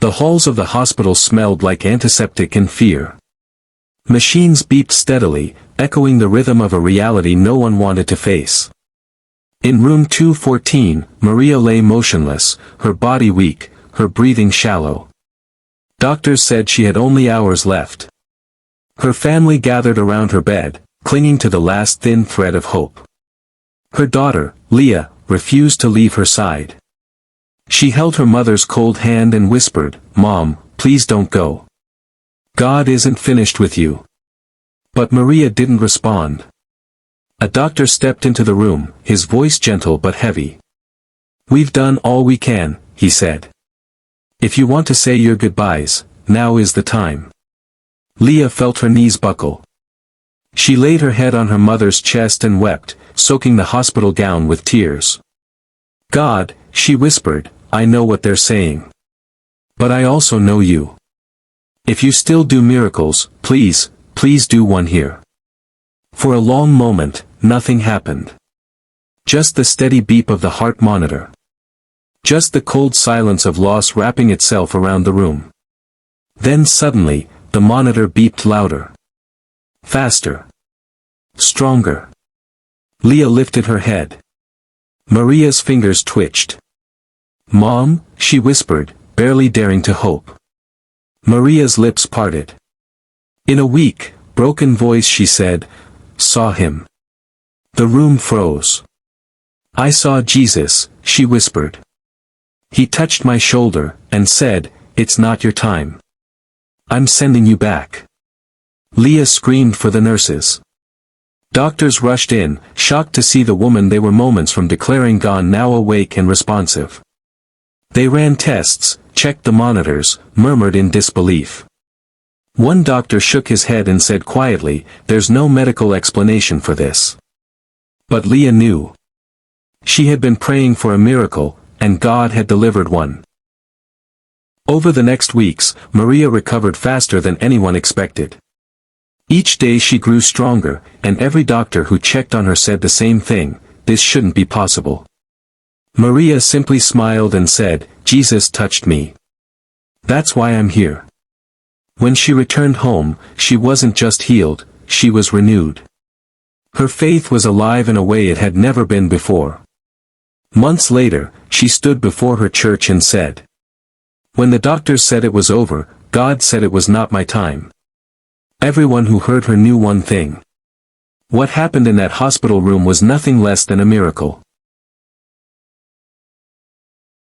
The halls of the hospital smelled like antiseptic and fear. Machines beeped steadily, echoing the rhythm of a reality no one wanted to face. In room 214, Maria lay motionless, her body weak, her breathing shallow. Doctors said she had only hours left. Her family gathered around her bed, clinging to the last thin thread of hope. Her daughter, Leah, refused to leave her side. She held her mother's cold hand and whispered, "Mom, please don't go. God isn't finished with you." But Maria didn't respond. A doctor stepped into the room, his voice gentle but heavy. "We've done all we can," he said. "If you want to say your goodbyes, now is the time." Leah felt her knees buckle. She laid her head on her mother's chest and wept, soaking the hospital gown with tears. "God," she whispered, "I know what they're saying. But I also know you. If you still do miracles, please, please do one here." For a long moment, nothing happened. Just the steady beep of the heart monitor. Just the cold silence of loss wrapping itself around the room. Then suddenly, the monitor beeped louder. Faster. Stronger. Leah lifted her head. Maria's fingers twitched. "Mom," she whispered, barely daring to hope. Maria's lips parted. In a weak, broken voice she said, "Saw him." The room froze. "I saw Jesus," she whispered. "He touched my shoulder, and said, 'It's not your time. I'm sending you back.'" Leah screamed for the nurses. Doctors rushed in, shocked to see the woman they were moments from declaring gone now awake and responsive. They ran tests, checked the monitors, murmured in disbelief. One doctor shook his head and said quietly, "There's no medical explanation for this." But Leah knew. She had been praying for a miracle, and God had delivered one. Over the next weeks, Maria recovered faster than anyone expected. Each day she grew stronger, and every doctor who checked on her said the same thing: this shouldn't be possible. Maria simply smiled and said, "Jesus touched me. That's why I'm here." When she returned home, she wasn't just healed, she was renewed. Her faith was alive in a way it had never been before. Months later, she stood before her church and said, "When the doctors said it was over, God said it was not my time." Everyone who heard her knew one thing. What happened in that hospital room was nothing less than a miracle.